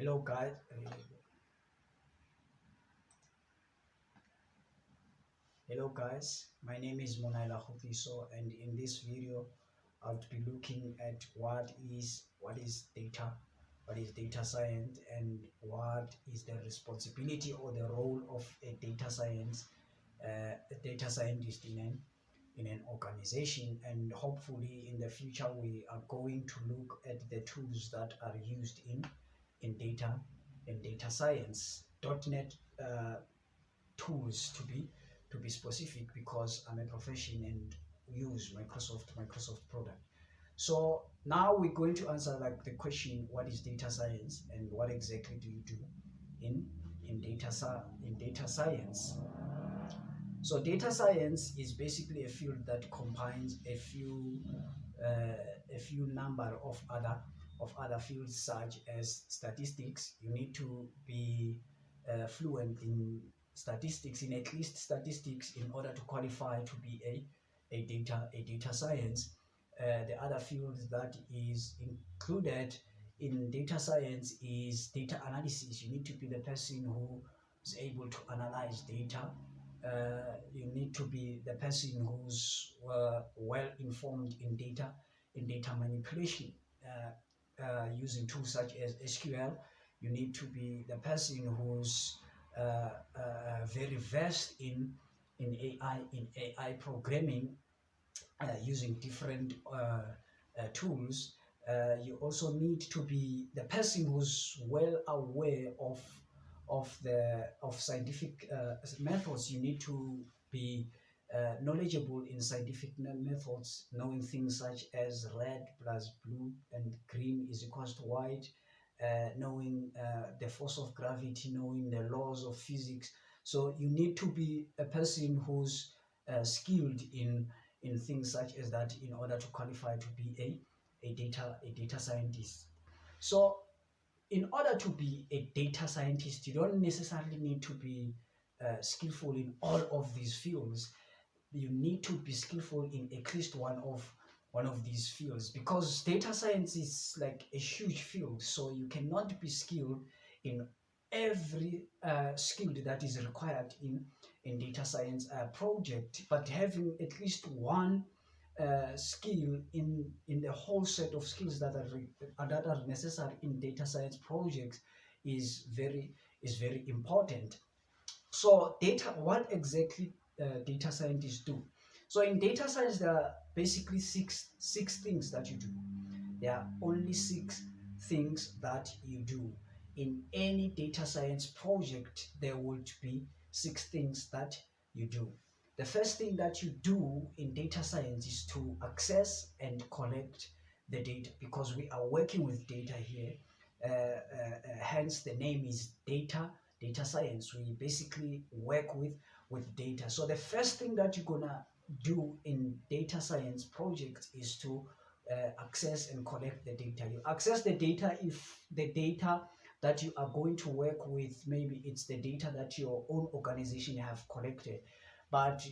Hello guys, my name is Monaila Hofiso, and in this video I'll be looking at what is data science, and what is the responsibility or the role of a data scientist in an organization. And hopefully in the future we are going to look at the tools that are used in data science. .NET tools to be specific, because I'm a profession and use Microsoft product. So now we're going to answer like the question, what is data science and what exactly do you do in data science. So data science is basically a field that combines a few number of other fields, such as statistics. You need to be fluent in statistics, in at least statistics, in order to qualify to be a data science. The other field that is included in data science is data analysis. You need to be the person who is able to analyze data. You need to be the person who's well informed in data manipulation, using tools such as SQL. You need to be the person who's very versed in AI programming, using different tools. You also need to be the person who's well aware of scientific methods. You need to be knowledgeable in scientific methods, knowing things such as red plus blue and green is equals to white, knowing the force of gravity, knowing the laws of physics. So you need to be a person who's skilled in things such as that in order to qualify to be a data scientist. So in order to be a data scientist, you don't necessarily need to be skillful in all of these fields. You need to be skillful in at least one of these fields, because data science is like a huge field. So you cannot be skilled in every skill that is required in data science project, but having at least one skill in the whole set of skills that are necessary in data science projects is very important. So what exactly data scientists do? So in data science, there are basically six things that you do. There are only six things that you do in any data science project. There would be six things that you do. The first thing that you do in data science is to access and collect the data, because we are working with data here. Hence the name is data science. We basically work with data. So the first thing that you're gonna do in data science project is to access and collect the data. You access the data if the data that you are going to work with, maybe it's the data that your own organization have collected, but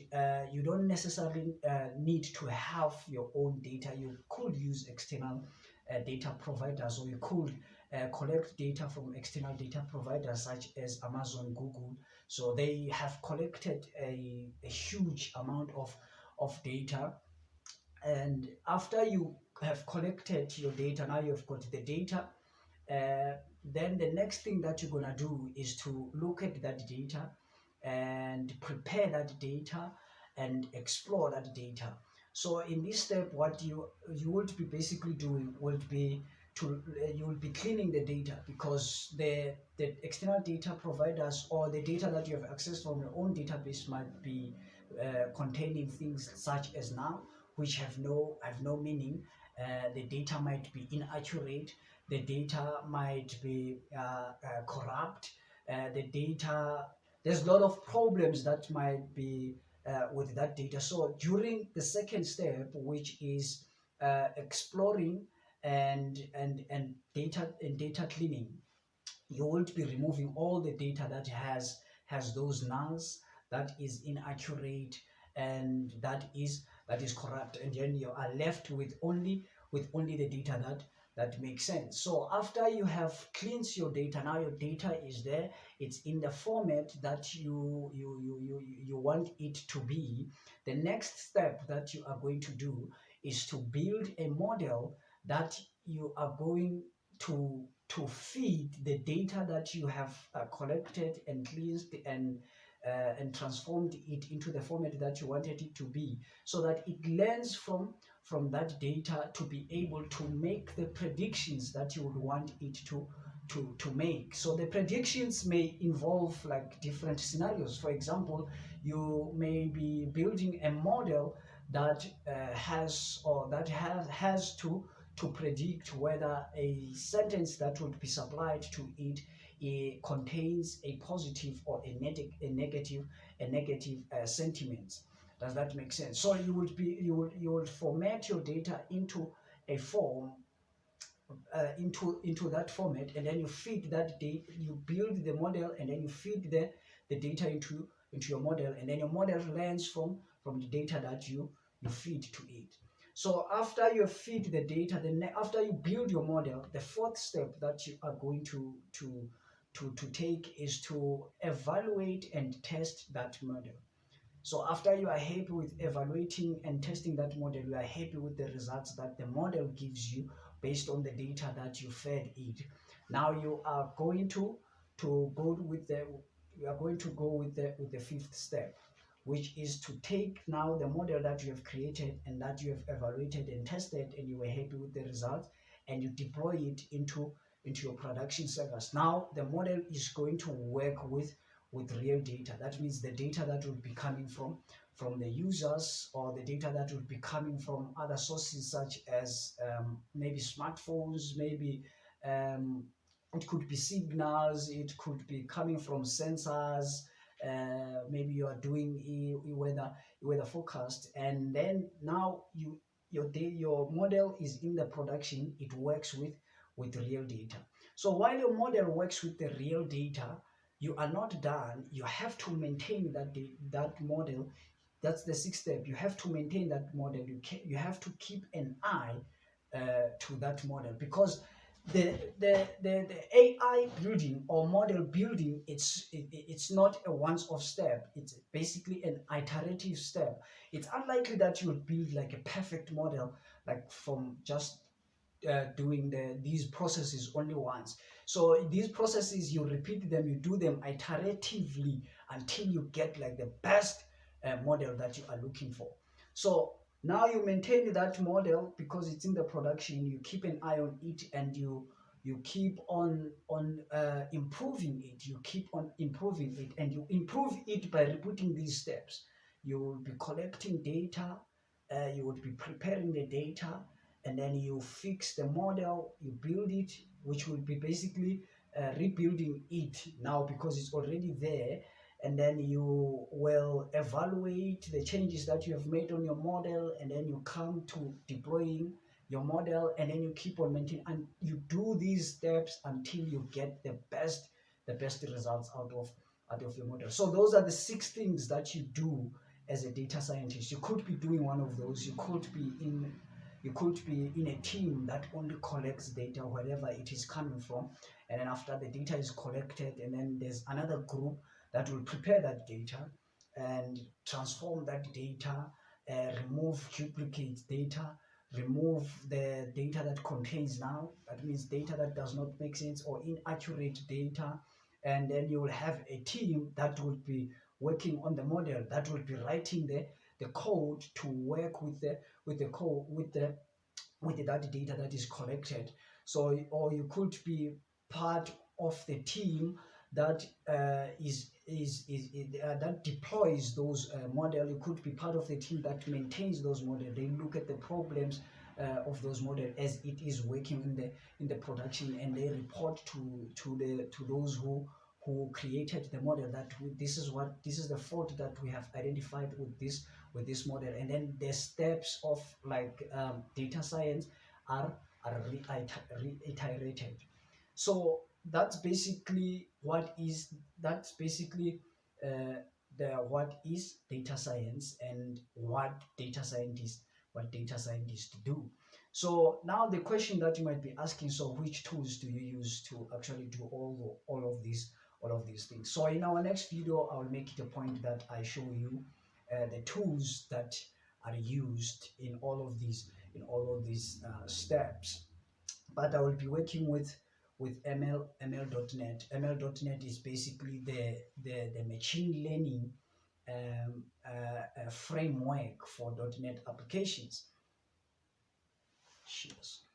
you don't necessarily need to have your own data. You could use external data providers, or you could collect data from external data providers such as Amazon, Google. So they have collected a huge amount of data, and after you have collected your data, now you've got the data. Then the next thing that you're gonna do is to look at that data and prepare that data and explore that data. So in this step, what you would be basically doing would be you will be cleaning the data, because the external data providers, or the data that you have accessed from your own database, might be containing things such as now, which have no meaning. The data might be inaccurate. The data might be corrupt. The data, there's a lot of problems that might be with that data. So during the second step, which is exploring and data cleaning, you will be removing all the data that has those nulls, that is inaccurate, and that is corrupt, and then you are left with only the data That makes sense. So after you have cleansed your data, now your data is there. It's in the format that you want it to be. The next step that you are going to do is to build a model that you are going to feed the data that you have collected and cleansed and transformed it into the format that you wanted it to be, so that it learns from that data to be able to make the predictions that you would want it to make. So the predictions may involve like different scenarios. For example, you may be building a model that has to predict whether a sentence that would be supplied to it contains a positive or a negative sentiment. Does that make sense? So you would format your data into a form, into that format, and then you feed that data. You build the model, and then you feed the data into your model, and then your model learns from the data that you feed to it. So after you feed the data, after you build your model, the fourth step that you are going to take is to evaluate and test that model. So after you are happy with evaluating and testing that model, you are happy with the results that the model gives you based on the data that you fed it. Now you are going to go with the you are going to go with the fifth step, which is to take now the model that you have created and that you have evaluated and tested, and you were happy with the results, and you deploy it into your production servers. Now the model is going to work with real data. That means the data that will be coming from the users, or the data that will be coming from other sources such as maybe smartphones, maybe it could be signals, it could be coming from sensors. Maybe you are doing weather forecast, and then now your model is in the production. It works with real data. So while your model works with the real data, you are not done. You have to maintain that model. That's the sixth step. You have to maintain that model. You have to keep an eye to that model, because the AI building or model building, it's not a once-off step. It's basically an iterative step. It's unlikely that you will build like a perfect model, like from just doing these processes only once. So these processes, you repeat them, you do them iteratively until you get like the best model that you are looking for. So now you maintain that model because it's in the production. You keep an eye on it, and you keep on improving it. You keep on improving it, and you improve it by repeating these steps. You will be collecting data. You would be preparing the data, and then you fix the model, you build it, which will be basically rebuilding it now because it's already there. And then you will evaluate the changes that you have made on your model, and then you come to deploying your model, and then you keep on maintaining, and you do these steps until you get the best results out of your model. So those are the 6 things that you do as a data scientist. You could be doing one of those. You could be in a team that only collects data wherever it is coming from, and then after the data is collected, and then there's another group that will prepare that data and transform that data, remove duplicate data, remove the data that contains now, that means data that does not make sense or inaccurate data. And then you will have a team that will be working on the model, that will be writing the code to work with that data that is collected. So, or you could be part of the team that that deploys those model. You could be part of the team that maintains those models. They look at the problems of those models as it is working in the production, and they report to those who created the model that this is the fault that we have identified with this model. And then the steps of like data science are reiterated. So that's basically uh, what is data science, and what data scientists do. So now the question that you might be asking, so which tools do you use to actually do all of these things? So in our next video, I will make it a point that I show you the tools that are used in all of these steps. But I will be working with ML.NET. ML.NET is basically the machine learning framework for .NET applications. Cheers.